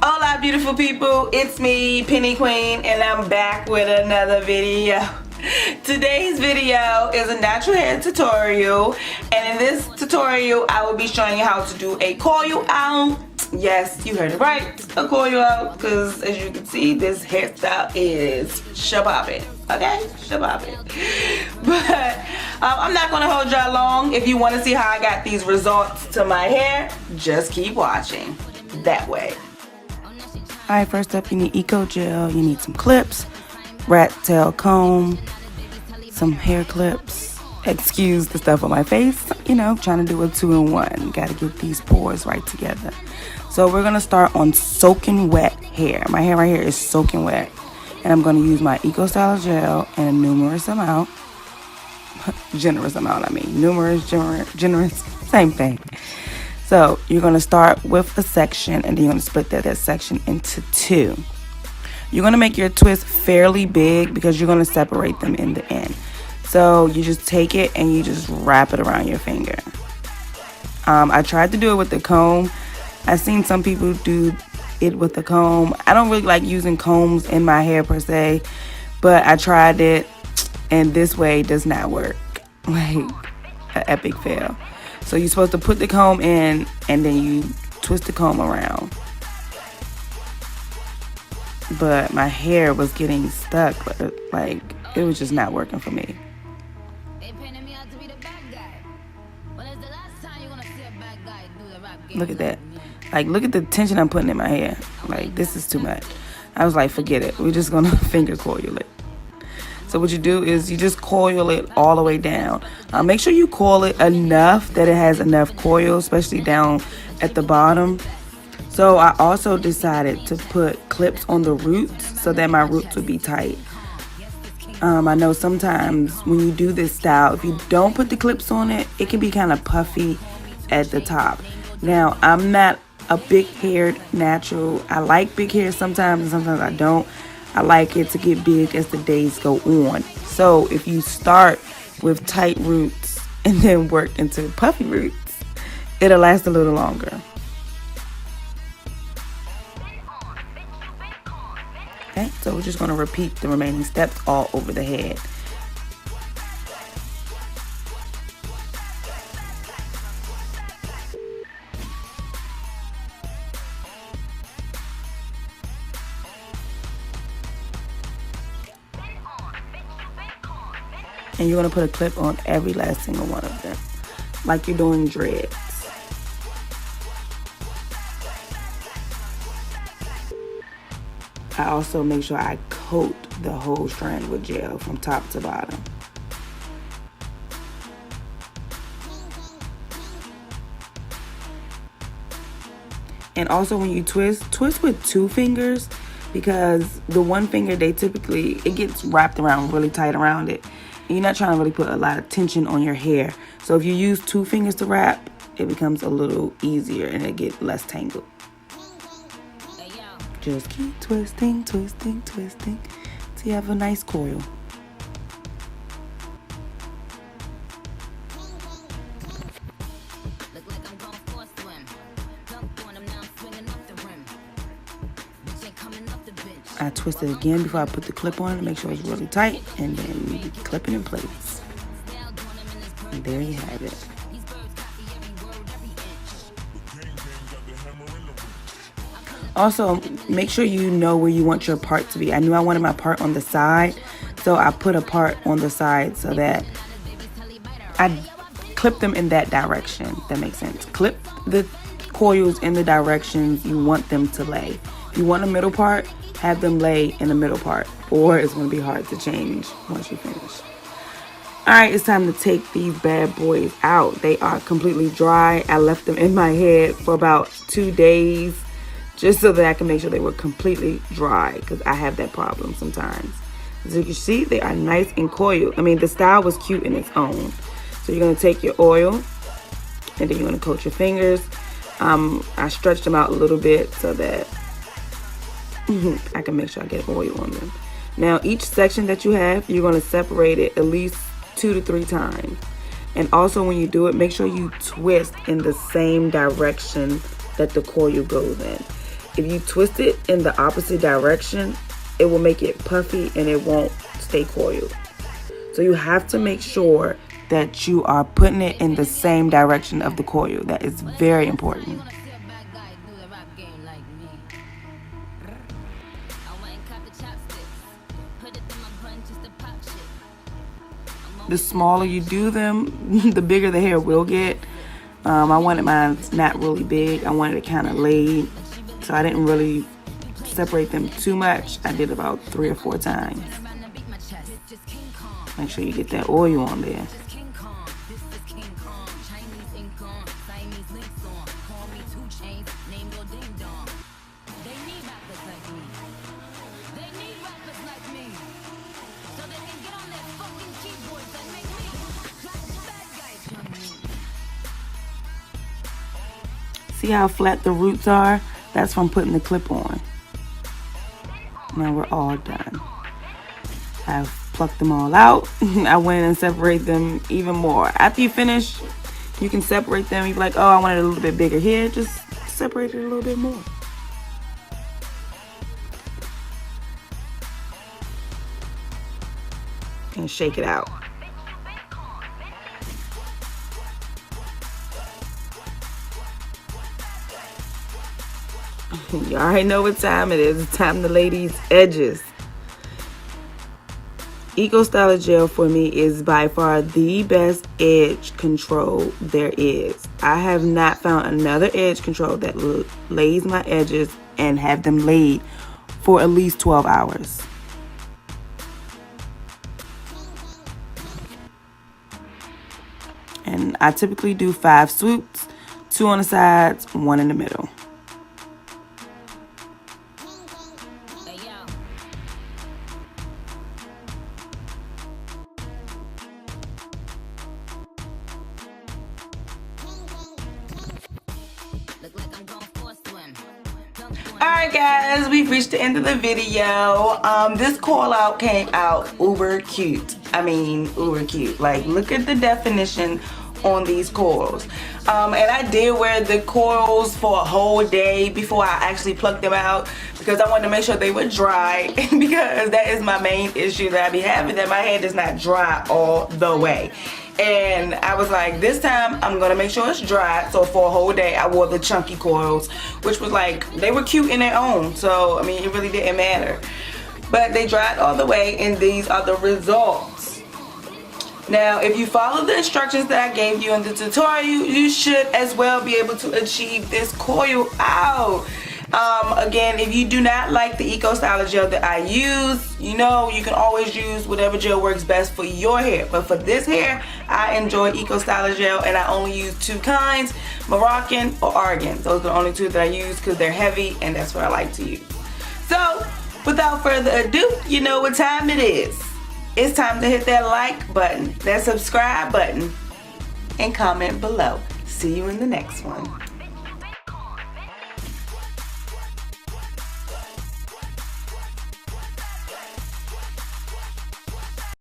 Hola beautiful people, it's me, Penny Queen, and I'm back with another video. Today's video is a natural hair tutorial, and in this tutorial I will be showing you how to do a coil out. Yes, you heard it right, a coil out, because as you can see this hairstyle is shabobbing, okay, shabobbing. But I'm not going to hold y'all long. If you want to see how I got these results to my hair, just keep watching that way. Alright, first up you need Eco Gel, you need some clips, rat tail comb, some hair clips. Excuse the stuff on my face, you know, trying to do a 2-in-1. Gotta get these pores right together. So we're gonna start on soaking wet hair. My hair right here is soaking wet. And I'm gonna use my Eco Styler gel in a numerous amount. Generous amount, I mean. Numerous, generous, same thing. So you're going to start with a section, and then you're going to split that section into two. You're going to make your twist fairly big because you're going to separate them in the end. So you just take it and you just wrap it around your finger. I tried to do it with the comb. I've seen some people do it with the comb. I don't really like using combs in my hair per se, but I tried it and this way does not work. Like an epic fail. So you're supposed to put the comb in and then you twist the comb around. But my hair was getting stuck. Like, it was just not working for me. Look at that. Like, look at the tension I'm putting in my hair. Like, this is too much. I was like, forget it. We're just going to finger coil it. So what you do is you just coil it all the way down. Make sure you coil it enough that it has enough coil, especially down at the bottom. So I also decided to put clips on the roots so that my roots would be tight. I know sometimes when you do this style, if you don't put the clips on it, it can be kind of puffy at the top. Now, I'm not a big-haired natural. I like big hair sometimes and sometimes I don't. I like it to get big as the days go on. So if you start with tight roots and then work into puffy roots, it'll last a little longer. Okay, so we're just going to repeat the remaining steps all over the head. And you're going to put a clip on every last single one of them, like you're doing dreads. I also make sure I coat the whole strand with gel from top to bottom. And also when you twist with 2 fingers, because the one finger, it gets wrapped around really tight around it. You're not trying to really put a lot of tension on your hair. So if you use 2 fingers to wrap, it becomes a little easier and it gets less tangled. Just keep twisting, twisting, twisting till you have a nice coil. I twist it again before I put the clip on to make sure it's really tight, and then you clip it in place. And there you have it. Also, make sure you know where you want your part to be. I knew I wanted my part on the side, so I put a part on the side so that I clip them in that direction. That makes sense. Clip the coils in the directions you want them to lay. If you want a middle part, have them lay in the middle part, or it's going to be hard to change once you finish. Alright, it's time to take these bad boys out. They are completely dry. I left them in my head for about 2 days just so that I can make sure they were completely dry, because I have that problem sometimes. As you can see, they are nice and coiled. I mean, the style was cute in its own. So you're going to take your oil and then you're going to coat your fingers. I stretched them out a little bit so that I can make sure I get oil on them. Now each section that you have, you're going to separate it at least 2 to 3 times. And also when you do it, make sure you twist in the same direction that the coil goes in. if you twist it in the opposite direction, it will make it puffy and it won't stay coiled. So you have to make sure that you are putting it in the same direction of the coil. That is very important. The smaller you do them, the bigger the hair will get. I wanted mine not really big. I wanted it kind of laid, so I didn't really separate them too much. I did about 3 or 4 times. Make sure you get that oil on there. See how flat the roots are? That's from putting the clip on. Now we're all done. I've plucked them all out. I went and separate them even more. After you finish, you can separate them. You're like, oh, I want it a little bit bigger here. Just separate it a little bit more. And shake it out. You already know what time it is. It's time to lay these edges. Eco Styler Gel for me is by far the best edge control there is. I have not found another edge control that lays my edges and have them laid for at least 12 hours. And I typically do 5 swoops, 2 on the sides, 1 in the middle. Alright guys, we've reached the end of the video. This coil out came out uber cute. I mean uber cute. Like, look at the definition on these coils. And I did wear the coils for a whole day before I actually plucked them out, because I wanted to make sure they were dry because that is my main issue that I be having, that my hair does not dry all the way. And I was like, this time I'm gonna make sure it's dry. So for a whole day I wore the chunky coils, which was like, they were cute in their own, so I mean it really didn't matter. But they dried all the way, and these are the results. Now if you follow the instructions that I gave you in the tutorial, you should as well be able to achieve this coil out. Again, if you do not like the Eco Styler Gel that I use, you know, you can always use whatever gel works best for your hair. But for this hair, I enjoy Eco Styler Gel, and I only use 2 kinds, Moroccan or Argan. Those are the only 2 that I use because they're heavy, and that's what I like to use. So, without further ado, you know what time it is. It's time to hit that like button, that subscribe button, and comment below. See you in the next one.